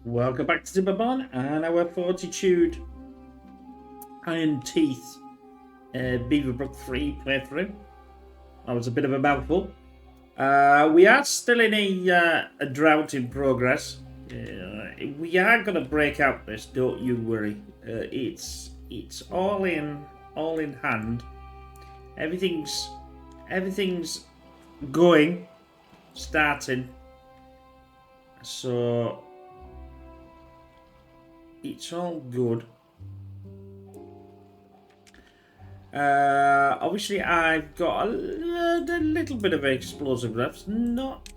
Welcome back to Timberborn and our Fortitude Iron Teeth Beaverbrook 3 playthrough. That was a bit of a mouthful. We are still in a drought in progress. We are going to break out this, don't you worry. It's all in hand. Everything's going, starting. So it's all good. Obviously, I've got a little bit of explosive left. Not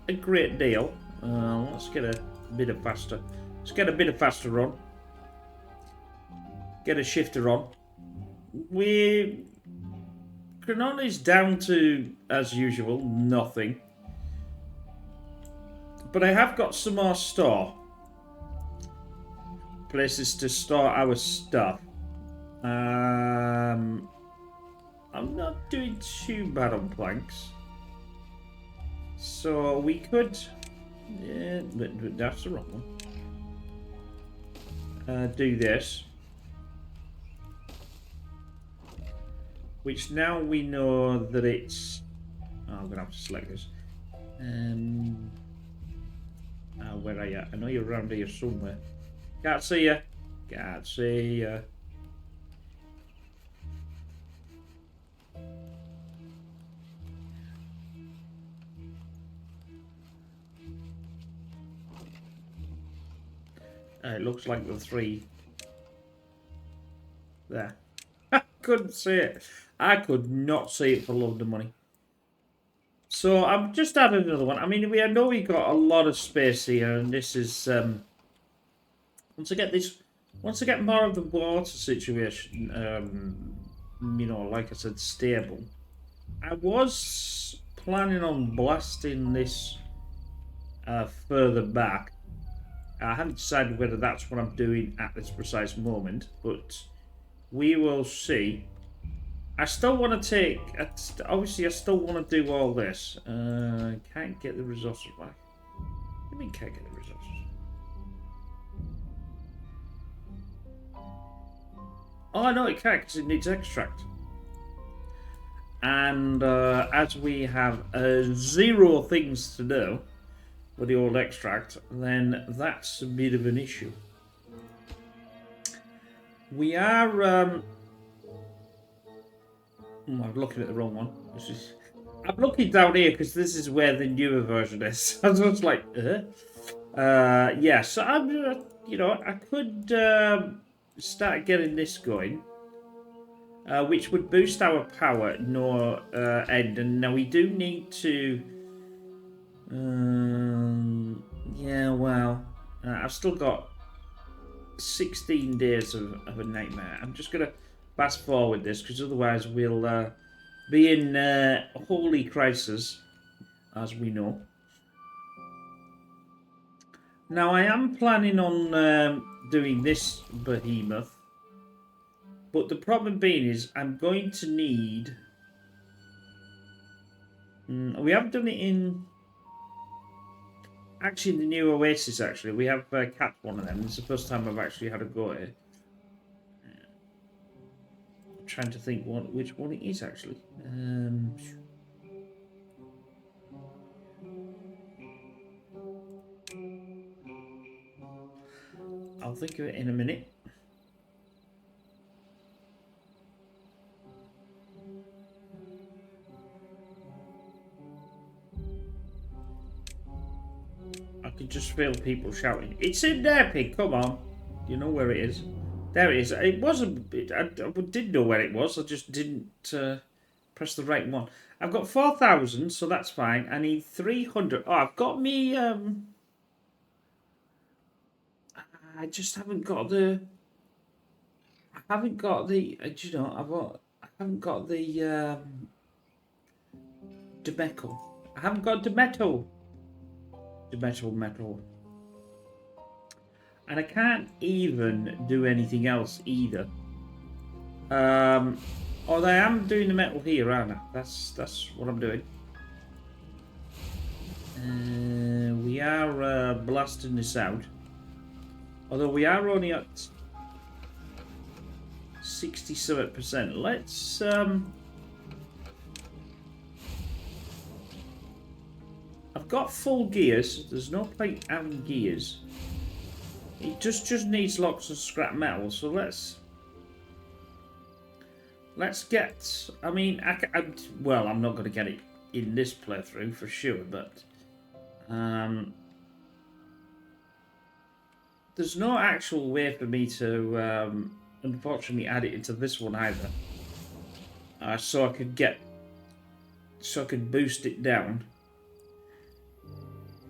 a great deal. Let's get a bit of faster. Let's get a bit of faster on. Get a shifter on. Cranon is down to, as usual, nothing. But I have got some more store. Places to store our stuff. I'm not doing too bad on planks. So we could... Yeah, but that's the wrong one. Do this. Which now we know that it's... Oh, I'm going to have to select this. Where are you? I know you're around here somewhere. Can't see you. Can't see you. It looks like the three. There. I couldn't see it. I could not see it for love of money. So I've just added another one. I mean, I know we got a lot of space here, and this is once I get more of the water situation, you know, like I said, stable. I was planning on blasting this further back. I haven't decided whether that's what I'm doing at this precise moment, but we will see. I still want to take... Obviously, I still want to do all this. Can't get the resources back. What do you mean can't get the resources? Oh, I know it can't because it needs extract. And as we have 0 things to do with the old extract, then that's a bit of an issue. We are... I'm looking at the wrong one. I'm looking down here because this is where the newer version is. I was just like, yeah, so I'm, you know, I could start getting this going, which would boost our power no end. And now we do need to, yeah, well, I've still got 16 days of a nightmare. I'm just gonna fast forward this because otherwise we'll be in holy crisis, as we know. Now I am planning on doing this behemoth, but the problem being is I'm going to need... we haven't done it in... Actually, in the new Oasis, actually. We have capped one of them. It's the first time I've actually had a go at it. I'm trying to think which one it is, actually. I'll think of it in a minute. I could just feel people shouting, "It's in there, pig! Come on!" You know where it is. There it is. It wasn't... I did know where it was. I just didn't press the right one. I've got 4,000, so that's fine. I need 300. Oh, I've got me... I just haven't got the... I haven't got the... you know, I haven't got the... Demetal. I haven't got Demetal. Metal. And I can't even do anything else either. Although I am doing the metal here, aren't I? That's what I'm doing. We are blasting this out. Although we are only at 67%. Let's I've got full gears. There's no point having gears. It just needs lots of scrap metal. So let's get. I mean, well, I'm not going to get it in this playthrough for sure, but there's no actual way for me to unfortunately add it into this one either. So I could boost it down.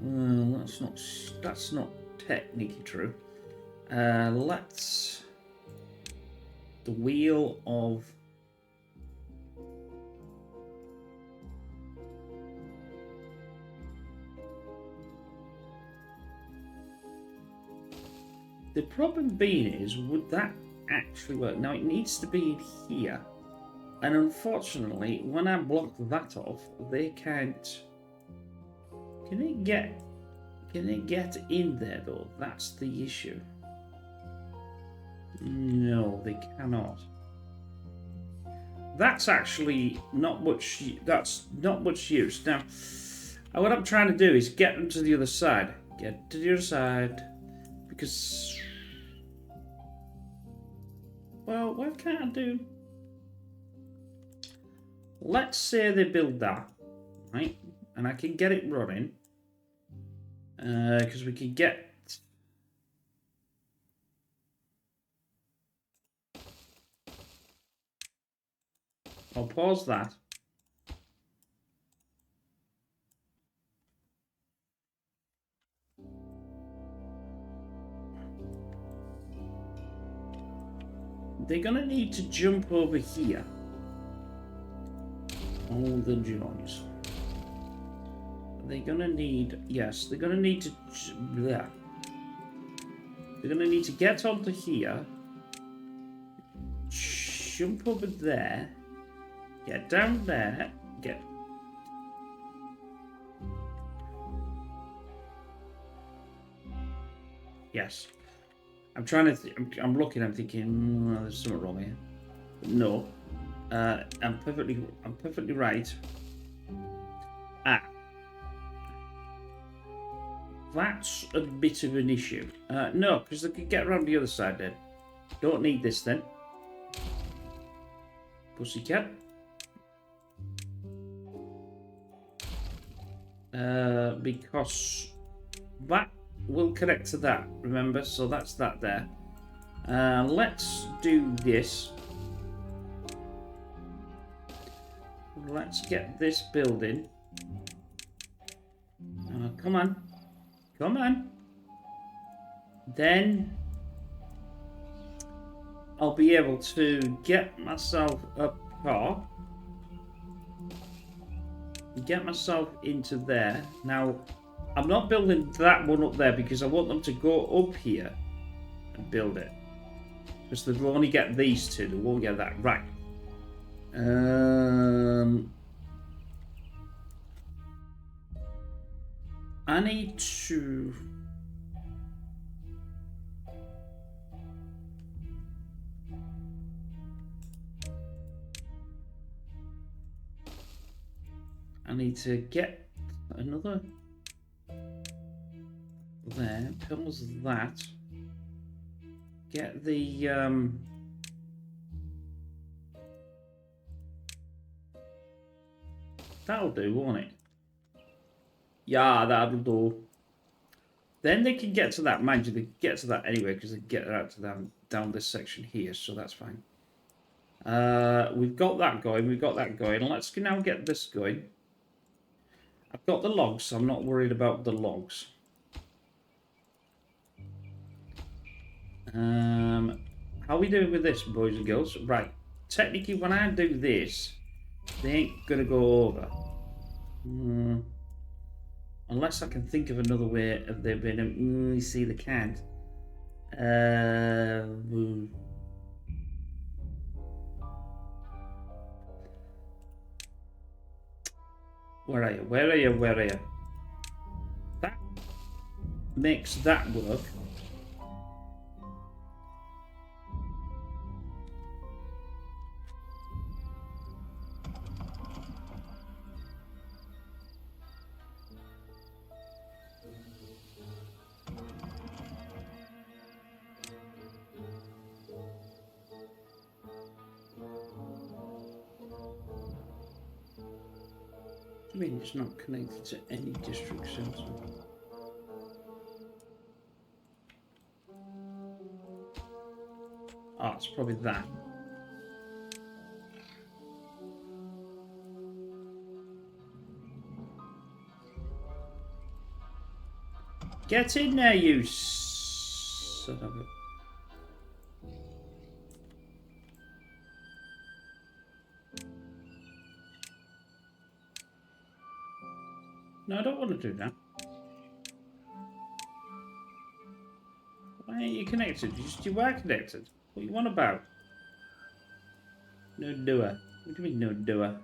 That's not technically true. Let's the wheel of the problem being is, would that actually work? Now it needs to be in here, and unfortunately when I block that off, they can't. Can it get in there though? That's the issue. No, they cannot. That's actually not much. That's not much use. Now, what I'm trying to do is get them to the other side. Get to the other side, because, well, what can I do? Let's say they build that, right? And I can get it running. Because we can get. I'll pause that. They're gonna need to jump over here. All the joys. They're gonna need, yes, they're gonna need to, yeah. They're gonna need to get onto here, jump over there, get down there, get. Yes. I'm trying to, I'm looking, I'm thinking, there's something wrong here. But no. I'm perfectly right. That's a bit of an issue. No, because they could get around the other side then. Don't need this then. Pussycat. Because that will connect to that, remember? So that's that there. Let's do this. Let's get this building. Come on. Come on. Then I'll be able to get myself a car. Get myself into there. Now, I'm not building that one up there because I want them to go up here and build it. Because they'll only get these two. They won't get that. Right. I need to. I need to get another there. Comes that. Get the that'll do, won't it? Yeah, that'll do. Then they can get to that. Mind you, they can get to that anyway because they get out to down this section here, so that's fine. We've got that going. We've got that going. Let's now get this going. I've got the logs, so I'm not worried about the logs. How are we doing with this, boys and girls? Right. Technically, when I do this, they ain't gonna go over. Unless I can think of another way of there being you see, they can't. Where are you? Where are you? Where are you? That makes that work. I mean, it's not connected to any district centre. Oh, it's probably that. Get in there, you son of a... No, I don't want to do that. Why ain't you connected? You are connected. What you want about? No doer. What do you mean no doer?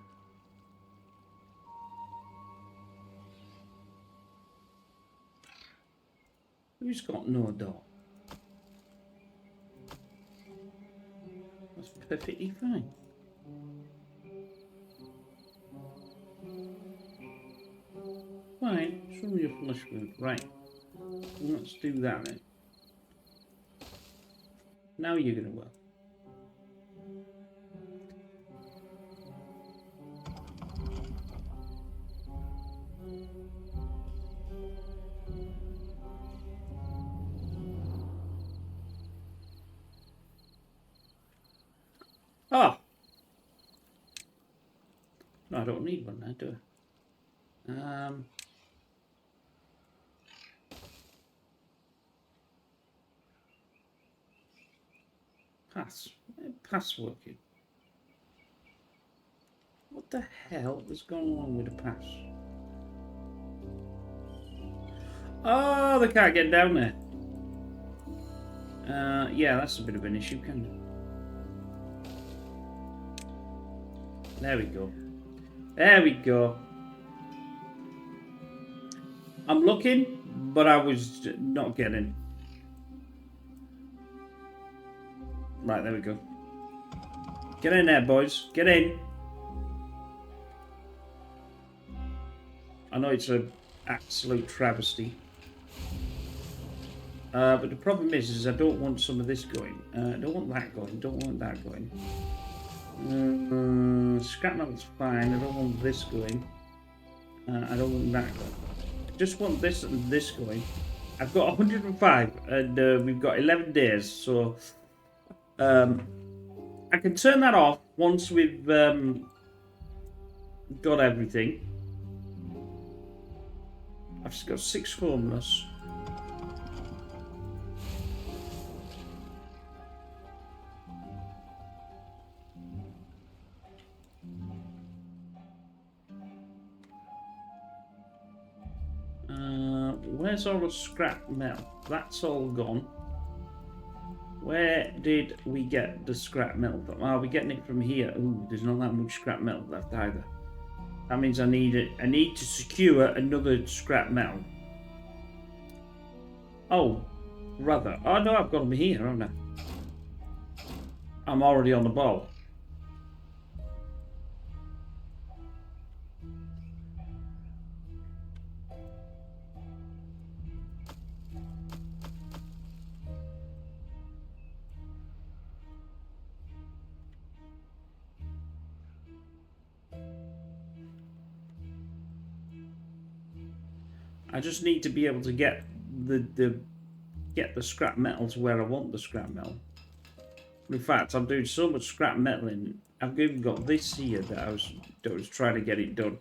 Who's got no door? That's perfectly fine. Right, show me your flush food. Right. Let's do that then. Now you're gonna work. Oh! No, I don't need one now, do I? Pass. Pass working. What the hell is going on with the pass? Oh, they can't get down there. Yeah, that's a bit of an issue, can't it? There we go. There we go. I'm looking, but I was not getting. Right, there we go. Get in there, boys. Get in. I know it's an absolute travesty. But the problem is I don't want some of this going. I don't want that going. Don't want that going. Scrap metal's fine. I don't want this going. I don't want that going. I just want this and this going. I've got 105 and we've got 11 days, so I can turn that off once we've got everything. I've just got 6 homeless. Where's all the scrap metal? That's all gone. Where did we get the scrap metal from? Are we getting it from here? Ooh, there's not that much scrap metal left either. That means I need it. I need to secure another scrap metal. Oh, rather. Oh no, I've got them here, haven't I? I'm already on the ball. I just need to be able to get the scrap metal to where I want the scrap metal. In fact, I'm doing so much scrap metal in. I've even got this here that I was trying to get it done.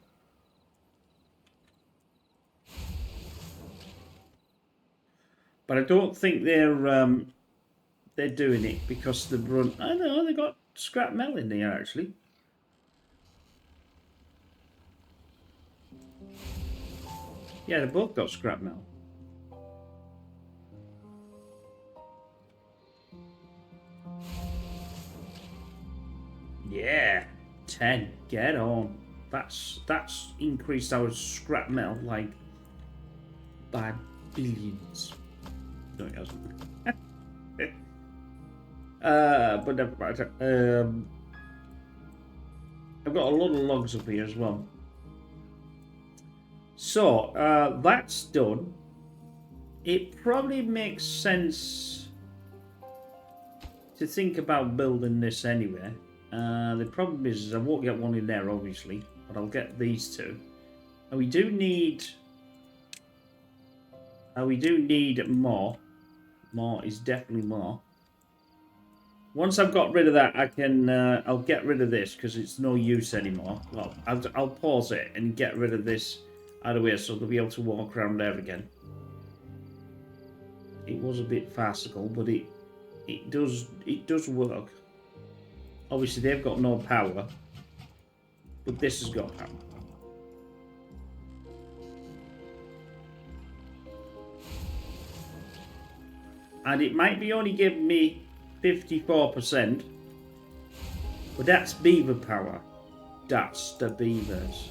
But I don't think they're doing it because they've run. I know they got scrap metal in there actually. Yeah, they both got scrap metal. Yeah, 10. Get on. That's increased our scrap metal like by billions. No, it hasn't. But never mind. I've got a lot of logs up here as well. So that's done. It probably makes sense to think about building this anyway. The problem is I won't get one in there, obviously, but I'll get these two. We do need... we do need more. More is definitely more. Once I've got rid of that, I can... I'll get rid of this because it's no use anymore. Well, I'll pause it and get rid of this out of the way so they'll be able to walk around there again. It was a bit farcical, but it does work. Obviously, they've got no power, but this has got power. And it might be only giving me 54%, but that's beaver power. That's the beavers.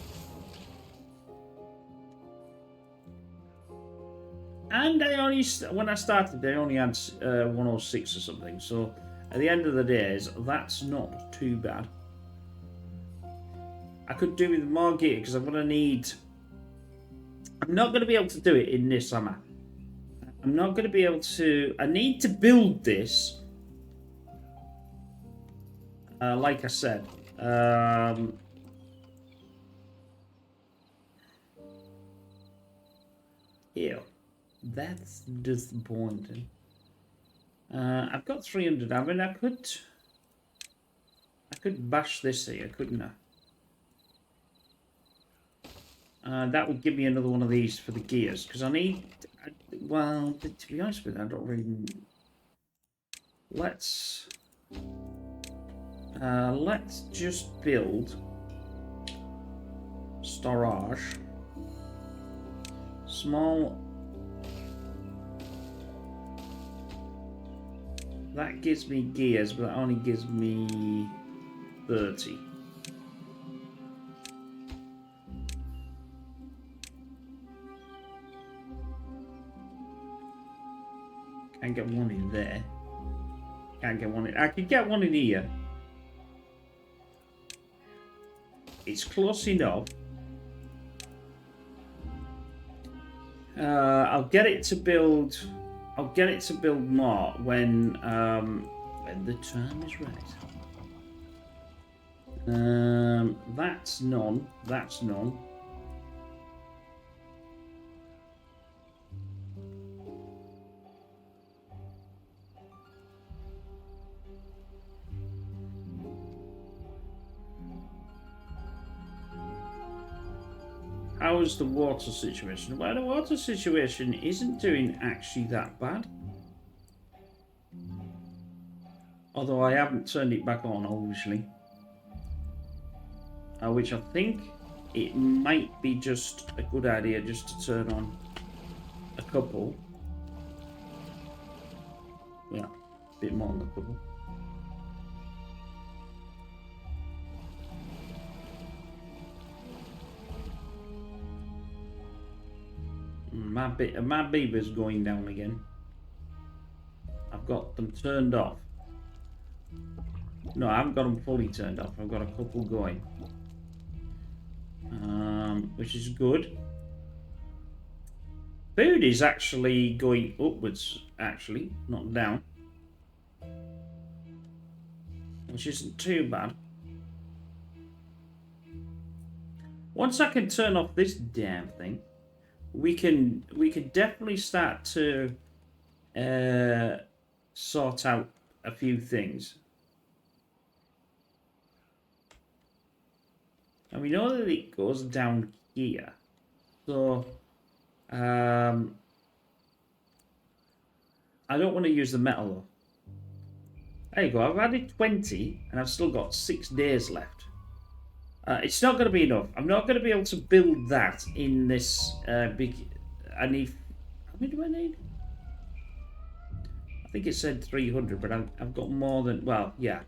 And I only, when I started, they only had 106 or something. So at the end of the day, that's not too bad. I could do with more gear because I'm going to need... I'm not going to be able to do it in this summer. I'm not going to be able to... I need to build this. Like I said. Ew. That's disappointing. I've got 300. I mean, I could bash this here, couldn't I? That would give me another one of these for the gears, because I need... well, to be honest with you, I don't really... Let's just build storage. Small... That gives me gears, but that only gives me 30. Can't get one in there. Can't get one in... I could get one in here. It's close enough. I'll get it to build... I'll get it to build more when the time is right. That's none. That's none. How is the water situation? Well, the water situation isn't doing actually that bad. Although I haven't turned it back on, obviously. Which I think it might be just a good idea just to turn on a couple. Yeah, a bit more than a couple. My beaver's going down again. I've got them turned off. No, I haven't got them fully turned off. I've got a couple going. Which is good. Food is actually going upwards, actually, not down. Which isn't too bad. Once I can turn off this damn thing, we can definitely start to sort out a few things. And we know that it goes down here. So I don't want to use the metal though. There you go, I've added 20 and I've still got 6 days left. It's not going to be enough. I'm not going to be able to build that in this big... I need... How many do I need? I think it said 300, but I've got more than... Well, yeah.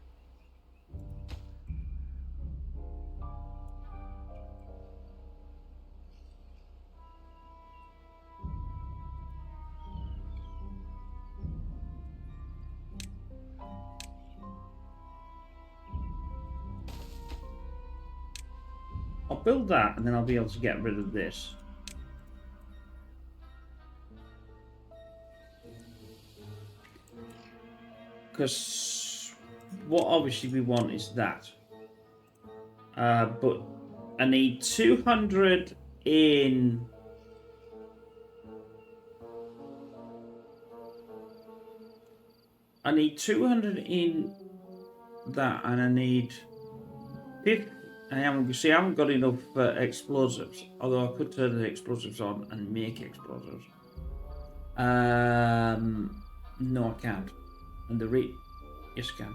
I'll build that and then I'll be able to get rid of this. Because what obviously we want is that. But I need 200 in... I need 200 in that, and I need 50. I haven't got enough explosives, although I could turn the explosives on and make explosives. No, I can't. And yes, I can.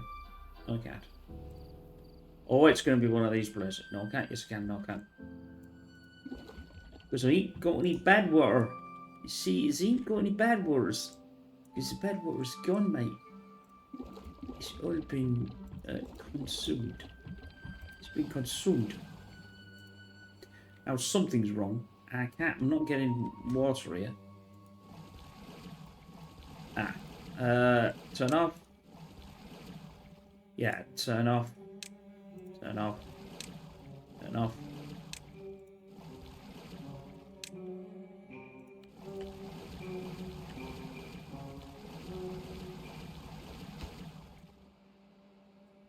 No, I can't. Oh, it's going to be one of these places. No, I can't. Yes, I can. No, I can't. Because I ain't got any bad water. You see, I ain't got any bad waters. Because the bad water's gone, mate. It's all been consumed. It's been consumed. Now something's wrong. I'm not getting water here. Turn off. Yeah, turn off. Turn off. Turn off.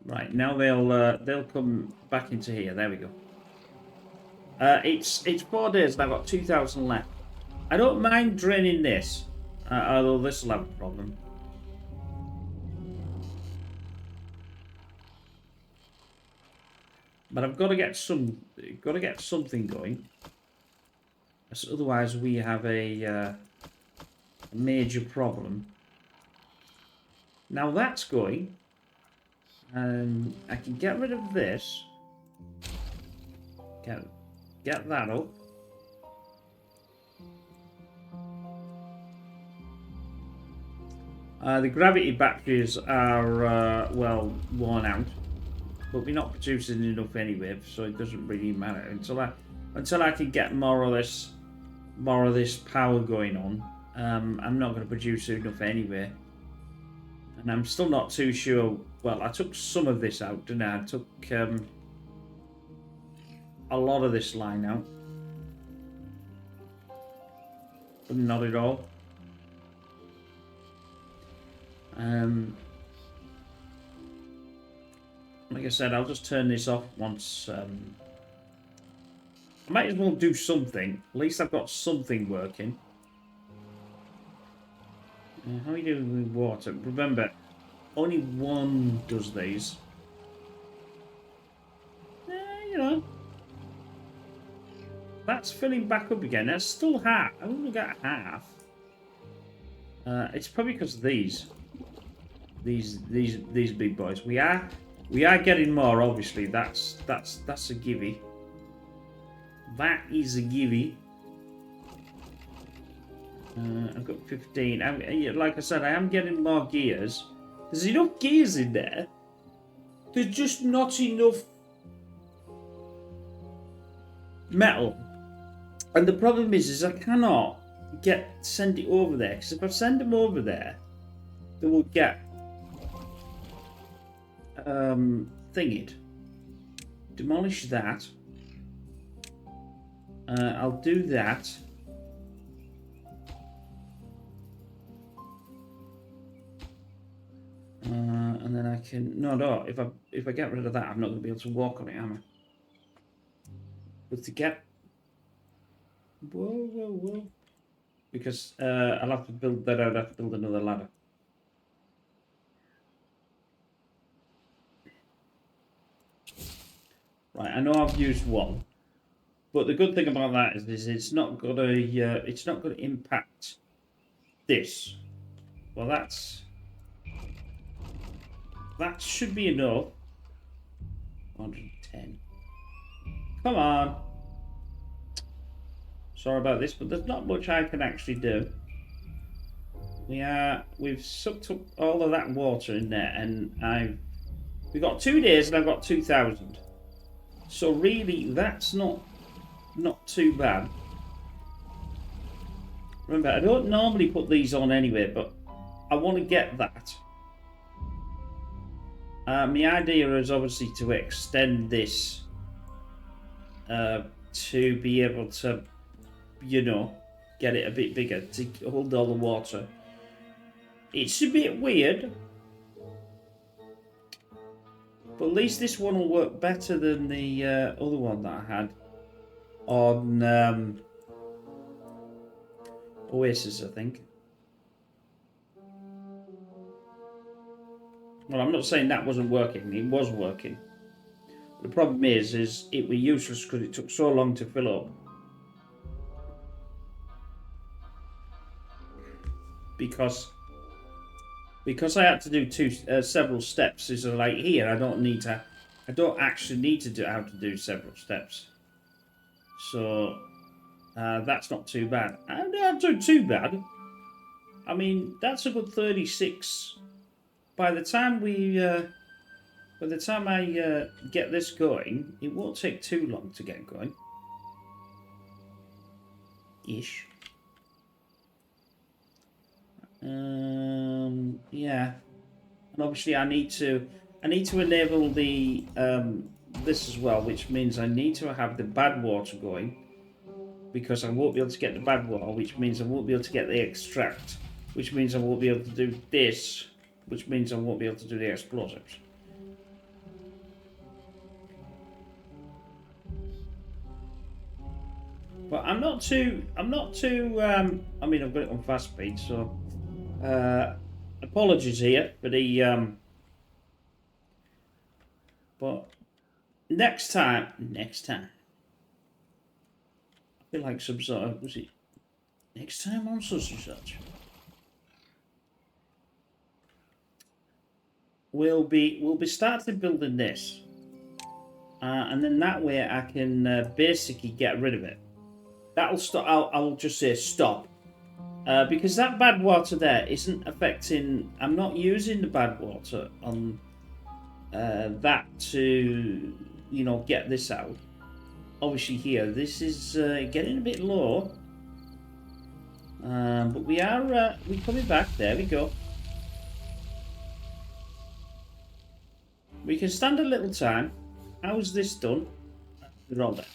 Right, now they'll come back into here. There we go. It's 4 days and I've got 2,000 left. I don't mind draining this, although this will have a problem. But I've got to get something going. Otherwise, we have a major problem. Now that's going. I can get rid of this. Get that up. The gravity batteries are well worn out, but we're not producing enough anyway, so it doesn't really matter until I can get more of this power going on. I'm not going to produce enough anyway, and I'm still not too sure. Well, I took some of this out, didn't I? I took a lot of this line out, but not at all. Like I said, I'll just turn this off once. I might as well do something. At least I've got something working. How are you doing with water? Remember, only one does these. You know. That's filling back up again. That's still half. I only got half. It's probably because of these big boys. We are getting more. Obviously, that's a gimme. That is a gimme. I've got 15. Like I said, I am getting more gears. There's enough gears in there. There's just not enough metal. And the problem is I cannot send it over there. Because if I send them over there, they will get thingied. Demolish that. I'll do that. And then I can no. If I get rid of that, I'm not going to be able to walk on it, am I? But to get whoa. Because I'll have to build that out. I'll have to build another ladder. Right, I know I've used one, but the good thing about that is it's not going to impact this. Well, that should be enough. 110. Come on. Sorry about this, but there's not much I can actually do. We've sucked up all of that water in there, and we've got 2 days, and I've got 2,000. So really, that's not too bad. Remember, I don't normally put these on anyway, but I want to get that. My idea is obviously to extend this to be able to, get it a bit bigger to hold all the water. It's a bit weird, but at least this one will work better than the other one that I had. on Oasis, I think. Well, I'm not saying that wasn't working. It was working. The problem is it was useless because it took so long to fill up. Because I had to do several steps. Is like here, I don't actually need to do how to do several steps. So that's not too bad. I'm not doing too bad. I mean, that's a good 36. By the time I get this going, it won't take too long to get going. Ish. Yeah. And obviously I need to enable the this as well, which means I need to have the badwater going, because I won't be able to get the badwater, which means I won't be able to get the extract, which means I won't be able to do this, which means I won't be able to do the explosives. But I'm not too I mean, I've got it on fast speed, so apologies here for the but next time I feel like some sort of, was it next time on such and such, we'll be starting building this, and then that way I can basically get rid of it. That'll stop. I'll just say stop, because that bad water there isn't affecting. I'm not using the bad water on that to, you know, get this out. Obviously here, this is getting a bit low, but we are we're coming back. There we go. We can stand a little time. How's this done? They're all there.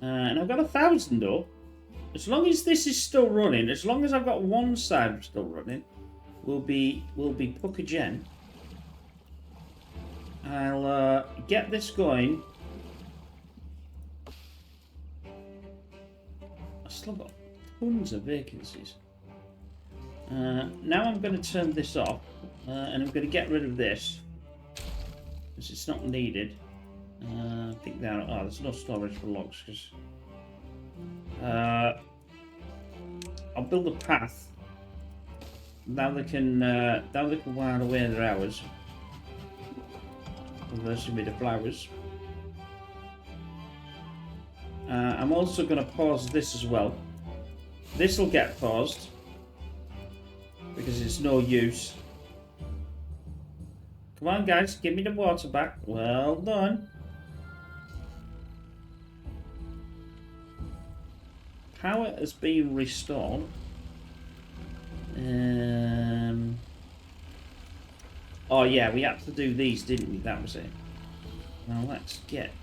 And I've got 1,000 though. As long as this is still running, as long as I've got one side still running, we'll be Pukagen. I'll get this going. I've still got tons of vacancies. Now I'm going to turn this off, and I'm going to get rid of this because it's not needed. I think there's no storage for logs, because I'll build a path. Now they can while away their hours. Reversing me the flowers. I'm also going to pause this as well. This will get paused because it's no use. Come on, guys, give me the water back. Well done. Power has been restored. Oh yeah, we had to do these, didn't we? That was it. Now let's get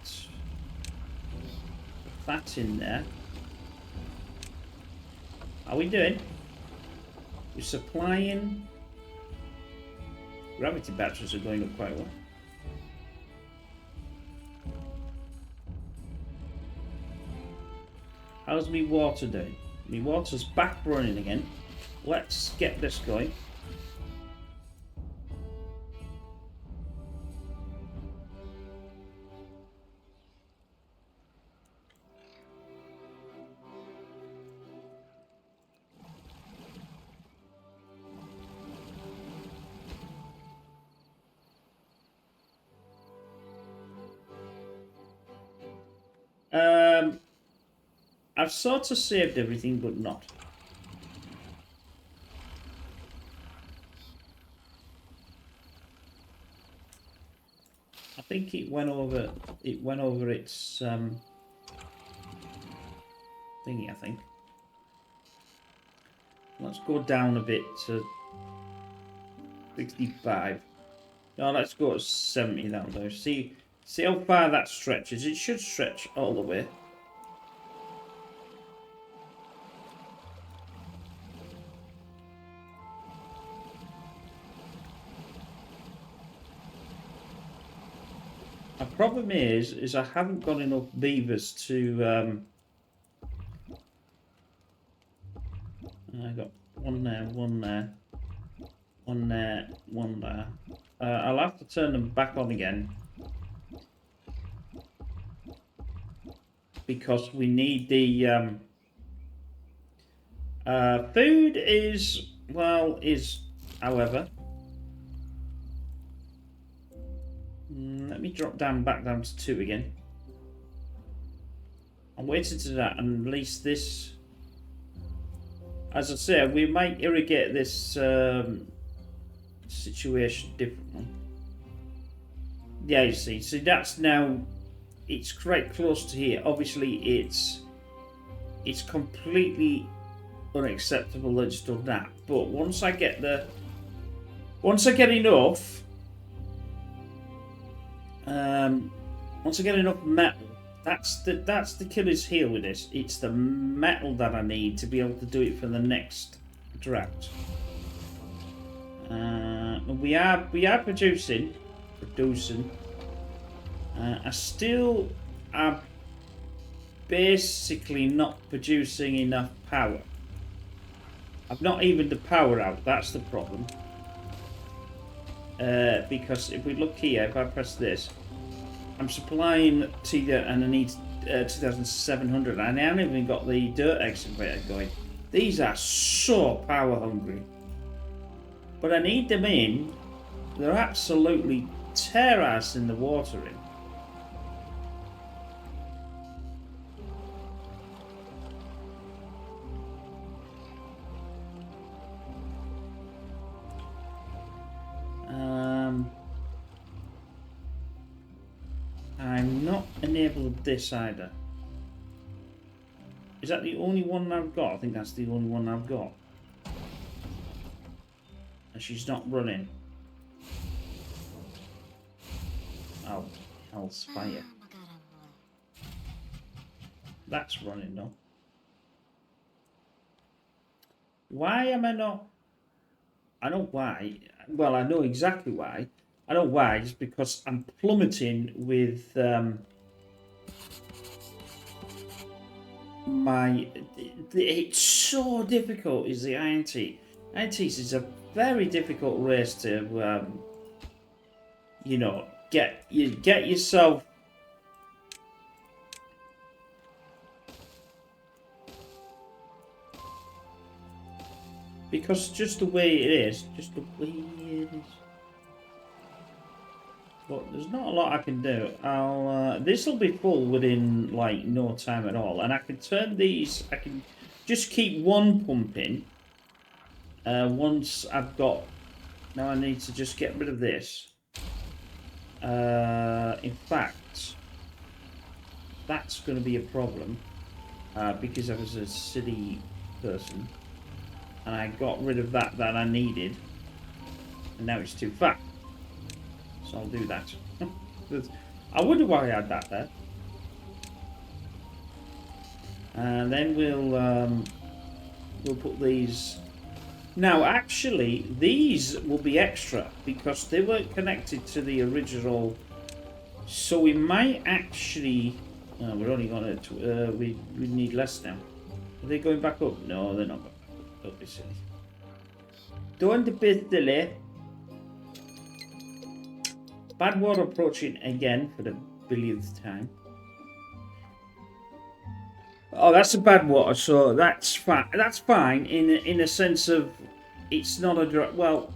that in there. How are we doing? We're supplying. Gravity batteries are going up quite well. How's me water doing? Me water's back running again. Let's get this going. I've sort of saved everything, but not. I think it went over its thingy, I think. Let's go down a bit to 65. No, let's go to 70 now. See how far that stretches. It should stretch all the way. My problem is I haven't got enough beavers to. I got one there, one there, one there, one there. I'll have to turn them back on again because we need the food is however. Let me drop back down to 2 again. I'm waiting to that and release this. As I said, we might irrigate this situation differently. Yeah, you see, so that's now, it's quite close to here. Obviously, it's completely unacceptable that it's done that. But once I get enough, once I get enough metal, that's the killer's heel with this. It's the metal that I need to be able to do it for the next drought. We are producing. I still am basically not producing enough power. I've not evened the power out. That's the problem. Because if we look here, if I press this, I'm supplying and I need 2,700. I haven't even got the dirt excavator going. These are so power hungry. But I need them in. They're absolutely tear ass in the watering. I'm not enabled this either. Is that the only one I've got? I think that's the only one I've got. And she's not running. Oh, hell's fire. That's running though. Why am I not? I know why. Well, I know exactly why. I know why. It's because I'm plummeting with it's so difficult. Is the Iron Teeth? Iron Teeth is a very difficult race to you know, get yourself. Because just the way it is, But there's not a lot I can do. This will be full within like no time at all, and I can turn these. I can just keep one pumping. Once I've got. Now I need to just get rid of this. In fact, that's going to be a problem because I was a city person. And I got rid of that I needed. And now it's too fat. So I'll do that. I wonder why I had that there. And then we'll put these. Now actually these will be extra because they weren't connected to the original. So we might actually we're only gonna we need less now. Are they going back up? No, they're not going back up. Don't be silly. Don't be silly. Badwater approaching again for the billionth time. Oh, that's a badwater, so that's fine. That's fine in a sense of it's not a drought. Well,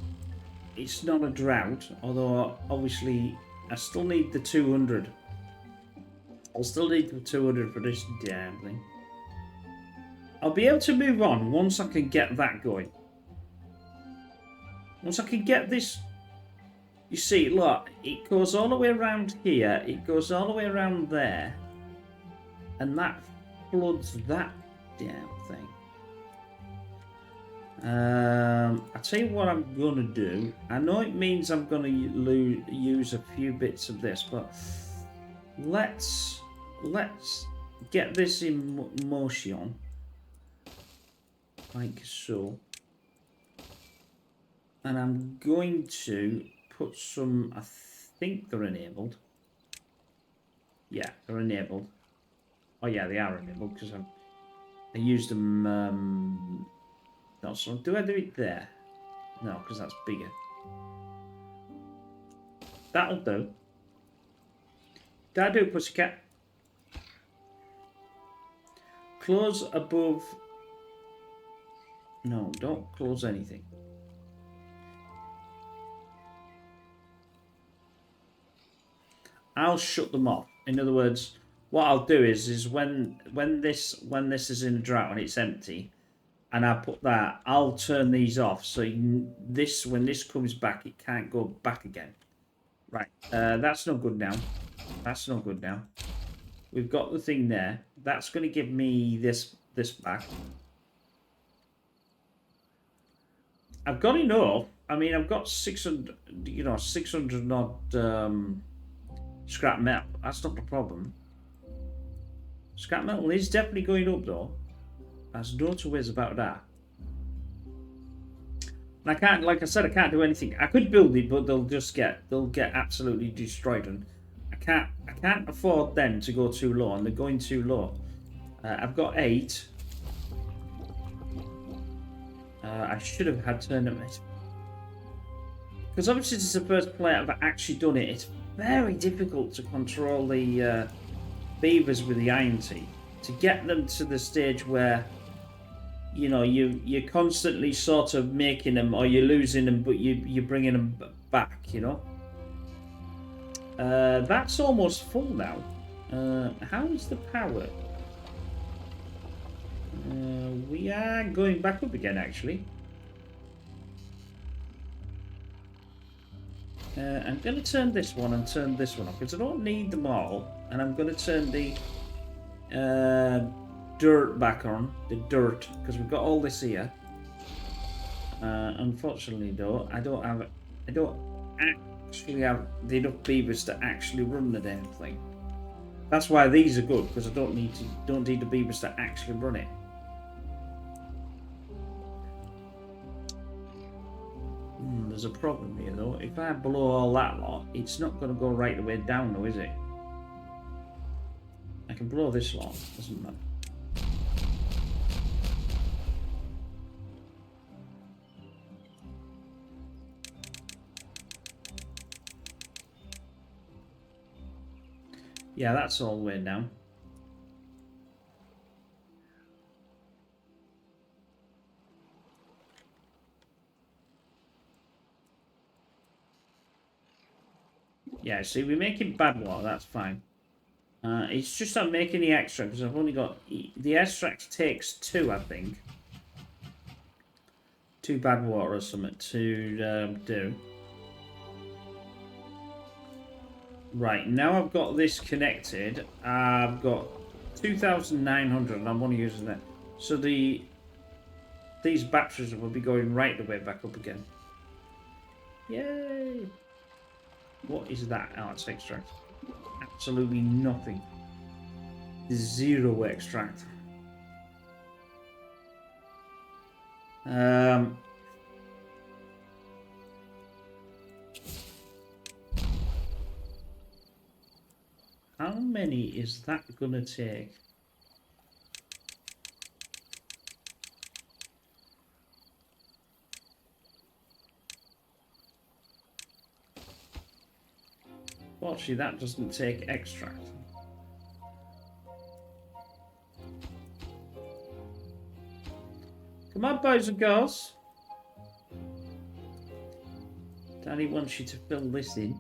it's not a drought. Although obviously I still need the 200. I'll still need the 200 for this damn thing. I'll be able to move on once I can get that going. Once I can get this. You see, look, it goes all the way around here. It goes all the way around there. And that floods that damn thing. I'll tell you what I'm going to do. I know it means I'm going to use a few bits of this, but let's get this in motion. Like so. And I'm going to put some, I think they're enabled. Yeah, they're enabled. Oh yeah, they are enabled because I used them. No, so do I do it there? No, because that's bigger. That'll do. That'll do, pussycat. Close above. No, don't close anything. I'll shut them off. In other words, what I'll do is when this is in a drought and it's empty, and I put that, I'll turn these off so when this comes back, it can't go back again. Right, that's not good now. That's not good now. We've got the thing there. That's going to give me this back. I've got enough. I mean, I've got 600, 600 odd scrap metal. That's not the problem. Scrap metal is definitely going up though. There's no two ways about that. And I can't, like I said, I can't do anything. I could build it, but they'll get absolutely destroyed, and I can't afford them to go too low, and they're going too low. I've got 8. I should have had tournament. Because obviously this is the first play I've actually done it. It's very difficult to control the beavers with the iron teeth. To get them to the stage where, you know, you're constantly sort of making them, or you're losing them, but you're bringing them back, you know. That's almost full now. How is the power? We are going back up again, actually. I'm going to turn this one and turn this one off because I don't need them all, and I'm going to turn the dirt back on, the dirt, because we've got all this here. Unfortunately, though, I don't actually have the enough beavers to actually run the damn thing. That's why these are good, because I don't need the beavers to actually run it. There's a problem here though. If I blow all that lot, it's not going to go right the way down though, is it? I can blow this lot, doesn't matter. Yeah, that's all the way down. Yeah, see, we're making badwater, that's fine. It's just I'm making the extract because I've only got... The extract takes 2, I think. 2 badwater or something to do. Right, now I've got this connected. I've got 2,900 and I'm only using that. So these batteries will be going right the way back up again. Yay! What is that? Oh, it's extract. Absolutely nothing. 0 extract. How many is that gonna take? Fortunately, that doesn't take extract. Come on, boys and girls. Daddy wants you to fill this in.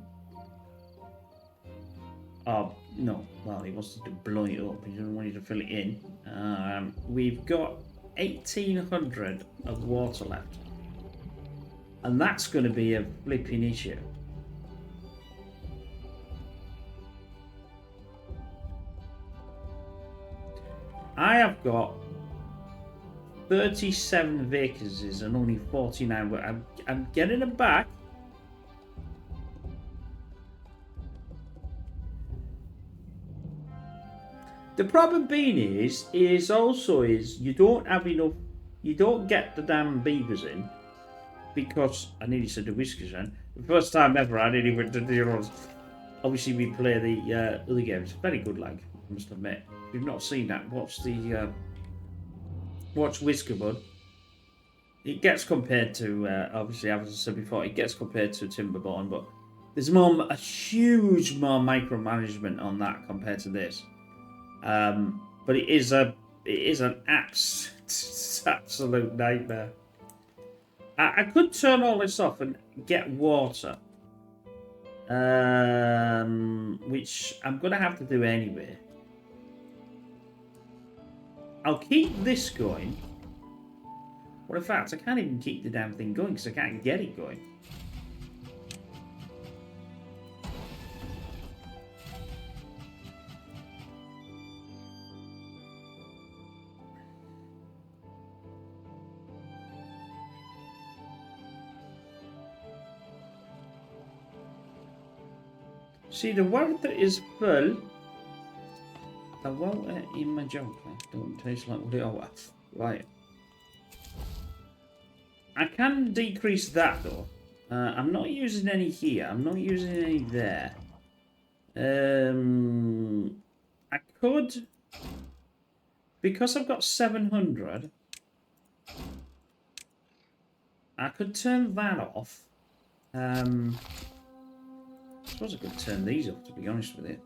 Oh, no. Well, he wants to blow it up. He doesn't want you to fill it in. We've got 1,800 of water left. And that's going to be a flipping issue. I have got 37 vacancies and only 49. But I'm getting them back. The problem being is you don't have enough. You don't get the damn beavers in because I nearly said the whiskers in. The first time ever I nearly went to the obviously we play the other games. Very good lag, I must admit. If you've not seen that, watch Whiskerbud. It gets compared to, obviously, as I said before, it gets compared to Timberborn, but there's a huge more micromanagement on that compared to this. But it is an absolute nightmare. I could turn all this off and get water, which I'm gonna have to do anyway. I'll keep this going. Well, in fact, I can't even keep the damn thing going because I can't get it going. See, the water is full. The water in my jug don't taste like what it was. Right. I can decrease that though. I'm not using any here. I'm not using any there. I could, because I've got 700. I could turn that off. I suppose I could turn these off, to be honest with you.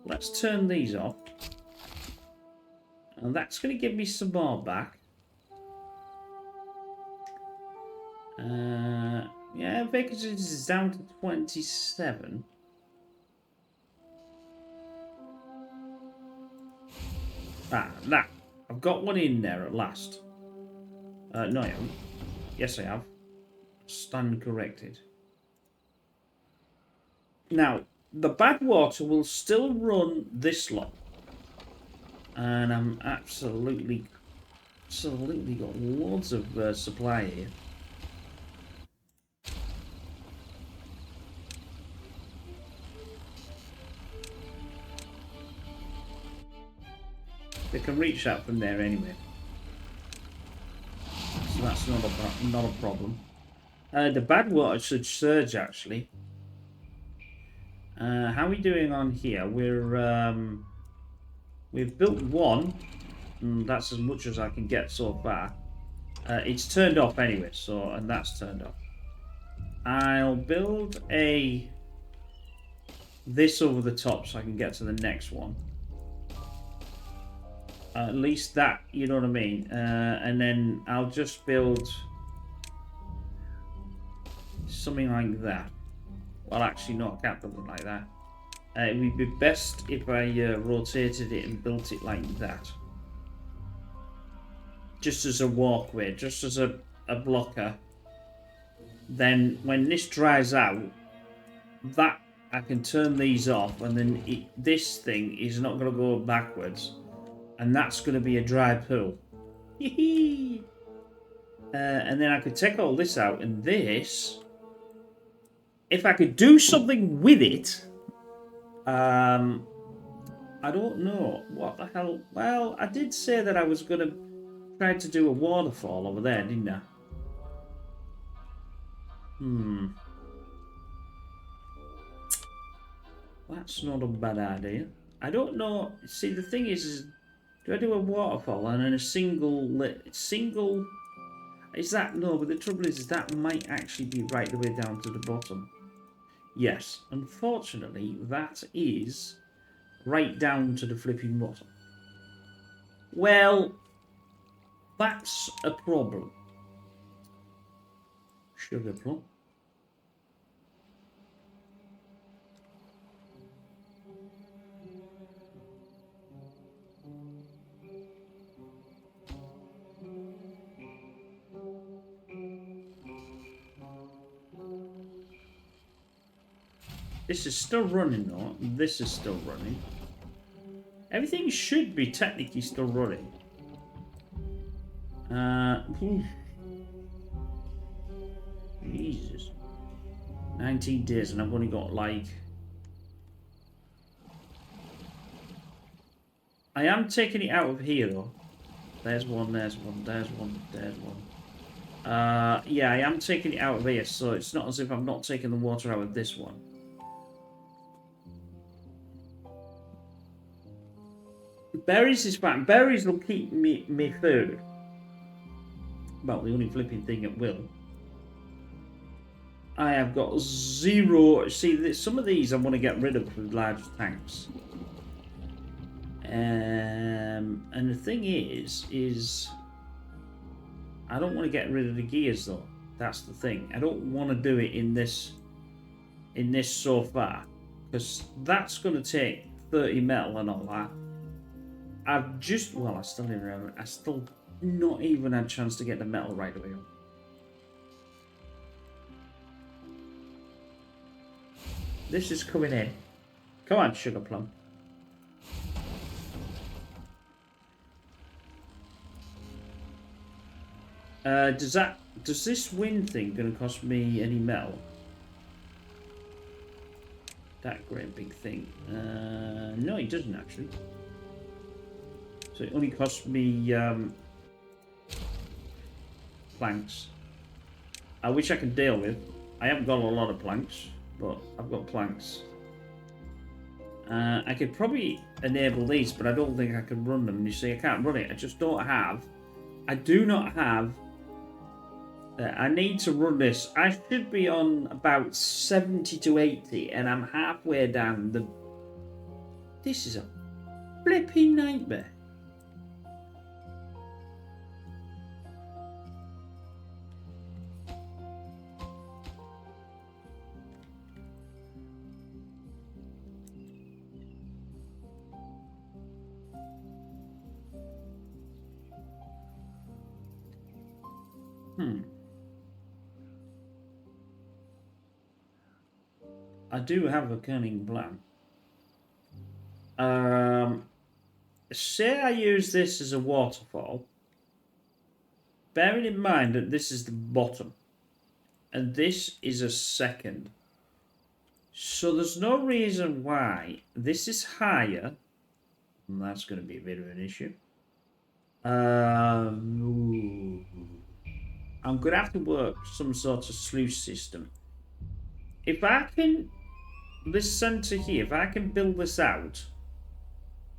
Let's turn these off. And that's going to give me some more back. Yeah, vacancy is down to 27. That. I've got one in there at last. No, I haven't. Yes, I have. Stand corrected. Now, the Badwater will still run this long. And I'm absolutely got loads of supply here. They can reach out from there anyway. So that's not a problem. The Badwater should surge actually. How are we doing on here? We've built one, and that's as much as I can get so far. It's turned off anyway, and that's turned off. I'll build this over the top so I can get to the next one. At least that, you know what I mean. And then I'll just build something like that. Well, actually, no, I can't build it like that. It would be best if I rotated it and built it like that. Just as a walkway, just as a blocker. Then when this dries out, that I can turn these off, and then this thing is not going to go backwards. And that's going to be a dry pool. And then I could take all this out, and this, if I could do something with it, I don't know. What the hell? Well, I did say that I was going to try to do a waterfall over there, didn't I? That's not a bad idea. I don't know. See, the thing is do I do a waterfall and then a single? Is that no? But the trouble is that might actually be right the way down to the bottom. Yes, unfortunately, that is right down to the flipping bottom. Well, that's a problem. Sugar plum. This is still running though. This is still running. Everything should be technically still running. Jesus. 19 days and I've only got like... I am taking it out of here though. There's one, there's one, there's one, there's one. Yeah, I am taking it out of here, so it's not as if I'm not taking the water out of this one. Berries is fine. Berries will keep me food. Well, the only flipping thing it will. I have got 0. See, some of these I want to get rid of with large tanks. And the thing is I don't want to get rid of the gears though. That's the thing. I don't want to do it in this so far, because that's going to take 30 metal and all that. I still didn't remember. I still not even had a chance to get the metal right away. This is coming in. Come on, sugar plum. Does this wind thing gonna cost me any metal? That great big thing. No, it doesn't actually. So it only costs me planks. Which I can deal with. I haven't got a lot of planks, but I've got planks. I could probably enable these, but I don't think I can run them. You see, I can't run it. I just don't have. I do not have. I need to run this. I should be on about 70 to 80, and I'm halfway down the. This is a flipping nightmare. I do have a cunning plan. Say I use this as a waterfall, bearing in mind that this is the bottom, and this is a second. So there's no reason why this is higher, and that's going to be a bit of an issue. I'm going to have to work some sort of sluice system. If I can, this centre here, if I can build this out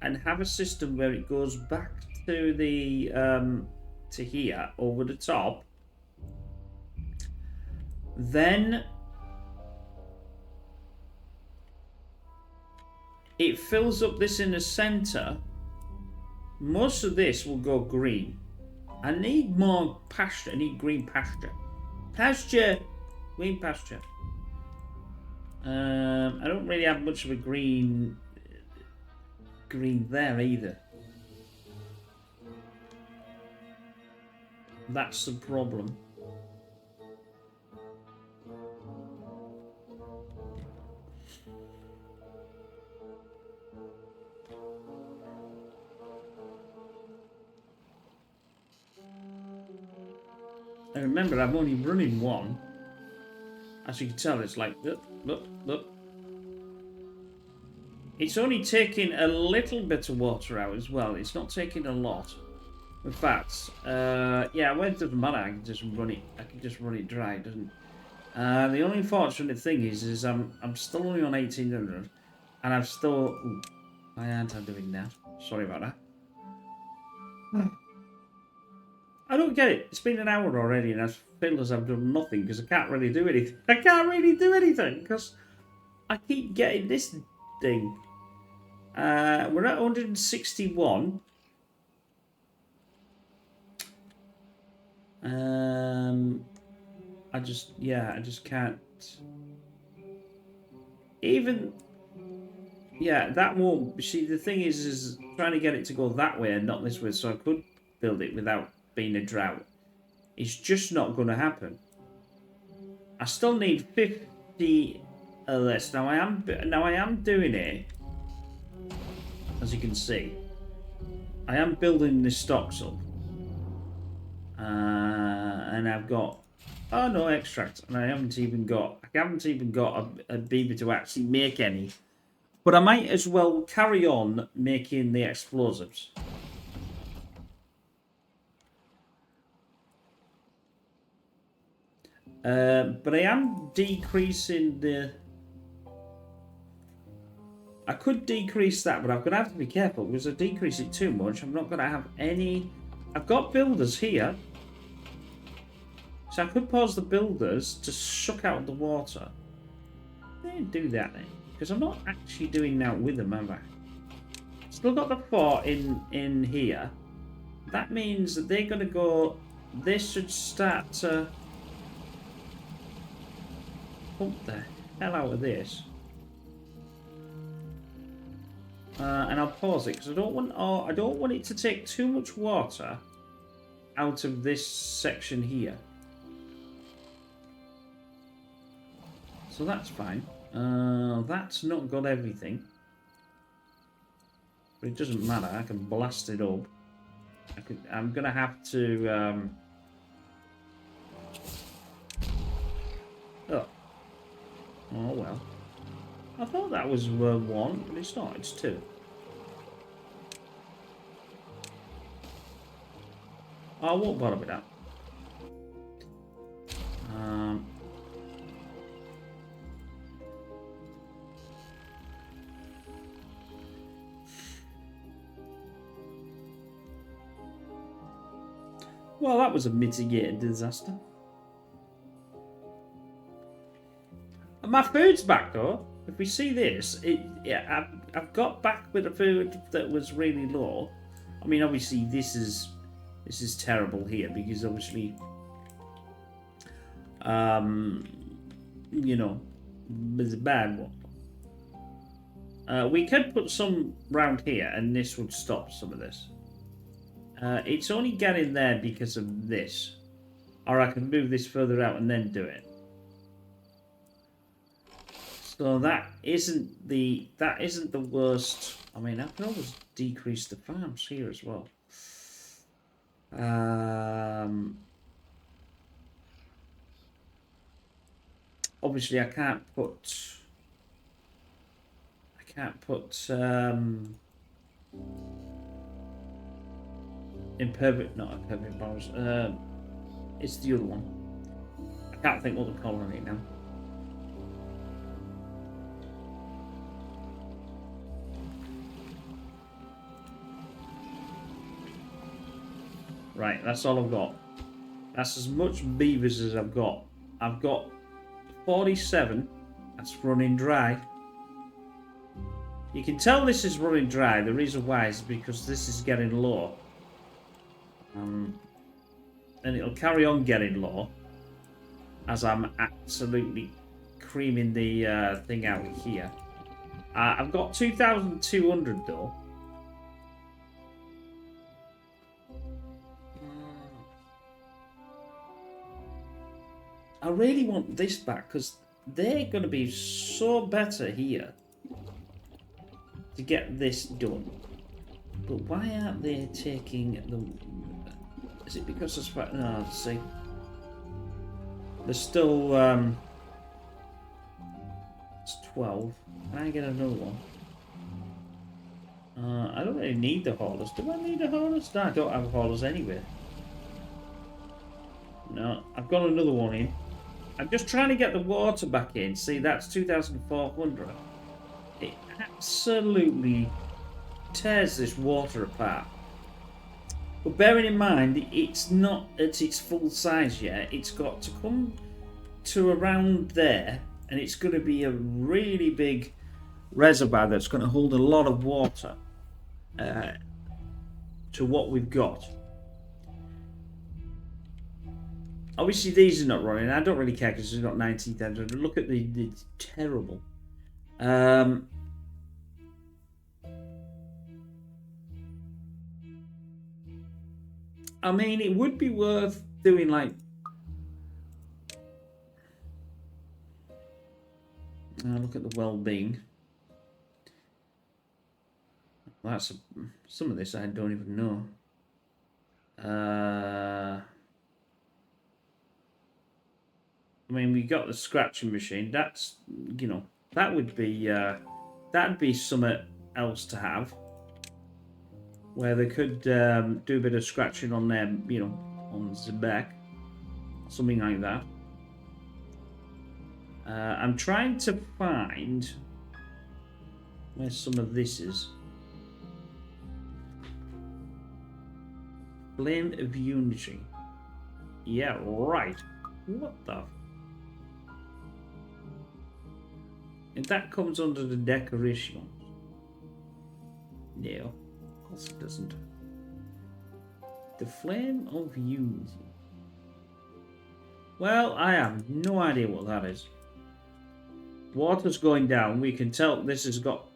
and have a system where it goes back to the to here over the top, then it fills up this in the centre. Most of this will go green. I need more pasture. I need green pasture. Pasture! Green pasture. I don't really have much of a green there either. That's the problem. I remember I'm only running one. As you can tell, it's like, look. It's only taking a little bit of water out as well. It's not taking a lot. In fact, yeah, well, it doesn't matter. I can just run it. I can just run it dry, doesn't? The only unfortunate thing is I'm still only on 1800, and I've still. Ooh, why aren't I doing that? Sorry about that. I don't get it. It's been an hour already, and I feel as I've done nothing because I can't really do anything. I can't really do anything because I keep getting this thing. We're at 161. I just can't. Even. Yeah, that won't. See, the thing is trying to get it to go that way and not this way, so I could build it without being a drought. It's just not going to happen. I still need 50 of this. Now I am doing it. As you can see, I am building the stocks up, and I've got extract, and I haven't even got a beaver to actually make any. But I might as well carry on making the explosives. But I am decreasing the I could decrease that, but I'm going to have to be careful because if I decrease it too much, I'm not going to have any... I've got builders here. So I could pause the builders to suck out the water. They didn't do that then, because I'm not actually doing that with them, have I? Still got the fort in here. That means that they're going to go... This should start to pump the hell out of this. And I'll pause it because I don't want it to take too much water out of this section here. So that's fine. That's not got everything. But it doesn't matter. I can blast it up. I'm going to have to... Oh. Oh, well. I thought that was one, but it's not. It's two. I won't bother with that. Well, that was a mitigated disaster. And my food's back though. If we see this, I've got back with the food that was really low. I mean, obviously this is terrible here because obviously, you know, it's a bad one. We could put some round here, and this would stop some of this. It's only getting there because of this, or I can move this further out and then do it. So that isn't the worst. I mean, I can always decrease the farms here as well. Obviously, I can't put impervious, not impervious bars. It's the other one. I can't think what they're calling it now. Right, that's all I've got. That's as much beavers as I've got. I've got 47. That's running dry. You can tell this is running dry. The reason why is because this is getting low. And it'll carry on getting low as I'm absolutely creaming the thing out here. I've got 2,200 though. I really want this back because they're going to be so better here to get this done. But why aren't they taking the... Is it because of... No, see. There's still... it's 12. Can I get another one? I don't really need the haulers. Do I need a haulers? No, I don't have haulers anyway. No, I've got another one in. I'm just trying to get the water back in. See, that's 2,400. It absolutely tears this water apart. But bearing in mind, it's not at its full size yet. It's got to come to around there, and it's going to be a really big reservoir that's going to hold a lot of water to what we've got. Obviously, these are not running. I don't really care because it's got 19,000. Look at the terrible. I mean, it would be worth doing like... look at the well-being. That's some of this I don't even know. I mean, we got the scratching machine. That's, you know, that would be that'd be something else to have, where they could do a bit of scratching on them, you know, on the back, something like that. I'm trying to find Where's some of this is? Flame of Unity. Yeah, right. What the? And that comes under the decoration. No, of course it doesn't. The Flame of Unity. Well, I have no idea what that is. Water's going down. We can tell this has got...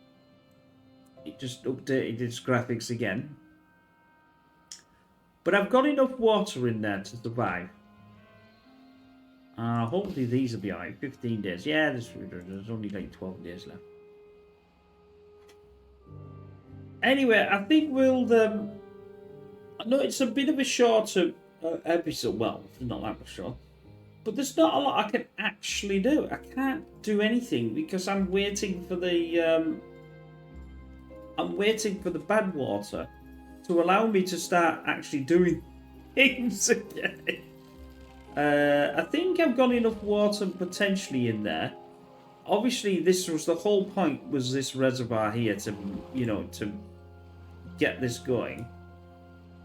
It just updated its graphics again. But I've got enough water in there to survive. Hopefully these will be alright. 15 days. Yeah, there's only like 12 days left. Anyway, I think we'll... I know it's a bit of a shorter episode. Well, it's not that much short. But there's not a lot I can actually do. I can't do anything because I'm waiting for the... I'm waiting for the badwater to allow me to start actually doing things again. I think I've got enough water potentially in there. Obviously, this was the whole point, was this reservoir here to, you know, to get this going.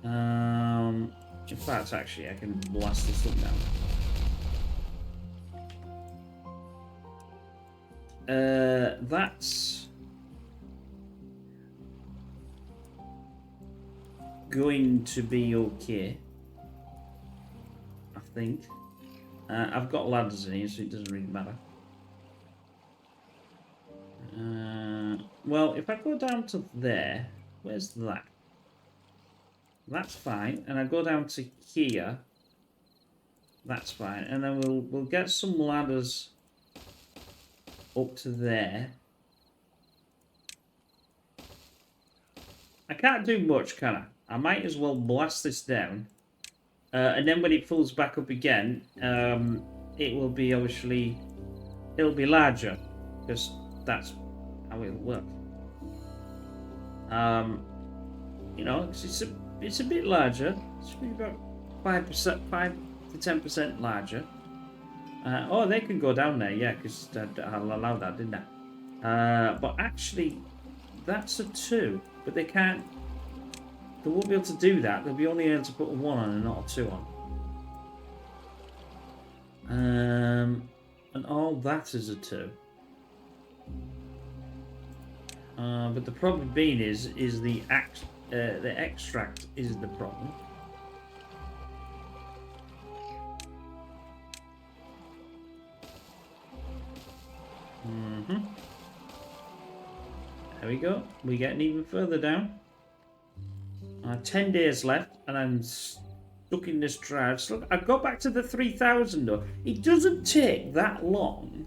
In fact, actually, I can blast this up now. That's going to be okay, I think. I've got ladders in here, so it doesn't really matter. Well, if I go down to there, where's that? That's fine, and I go down to here. That's fine, and then we'll get some ladders up to there. I can't do much, can I? I might as well blast this down. And then when it fills back up again, it will be obviously... It'll be larger. Because that's how it'll work. You know, it's a bit larger. It's about 5%, 5 to 10% larger. Oh, they can go down there, yeah, because I'll allow that, didn't I? But actually, that's a 2. But they can't... They won't be able to do that. They'll be only able to put a 1 on and not a 2 on. And all that is a 2. But the problem being is the extract is the problem. There we go. We're getting even further down. 10 days left, and I'm stuck in this drought. So look, I've got back to the 3,000 though. It doesn't take that long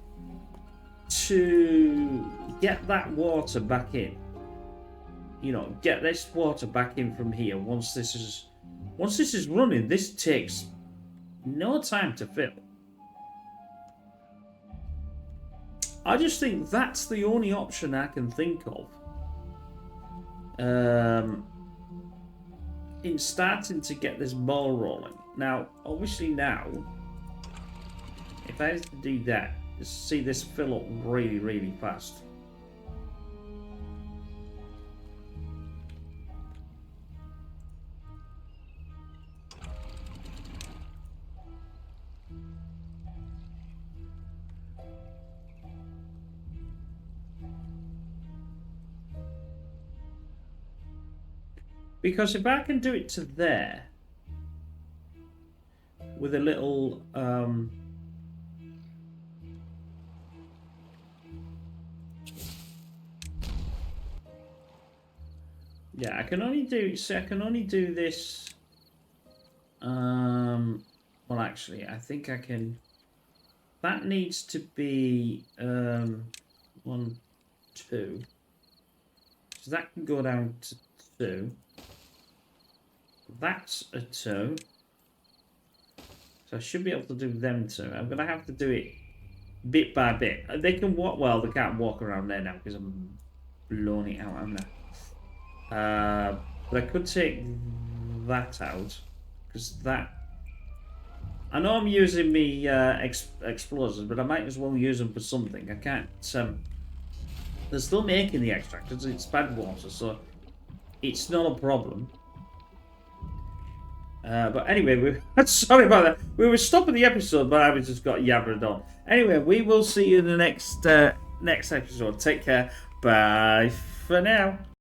to get that water back in. You know, get this water back in from here. Once this is running, this takes no time to fill. I just think that's the only option I can think of. In starting to get this ball rolling. Now, obviously now, if I was to do that, just see this fill up really, really fast. Because if I can do it to there, with a little, yeah, I can only do this, well actually, I think I can, that needs to be, 1, 2, so that can go down to 2. That's a 2. So I should be able to do them 2. I'm going to have to do it bit by bit. They can walk, well, they can't walk around there now because I'm blowing it out, haven't I? But I could take that out because that... I know I'm using me explosives, but I might as well use them for something. I can't... They're still making the extract because it's Badwater, so it's not a problem. But anyway, sorry about that. We were stopping the episode, but I just got yabbered on. Anyway, we will see you in the next episode. Take care. Bye for now.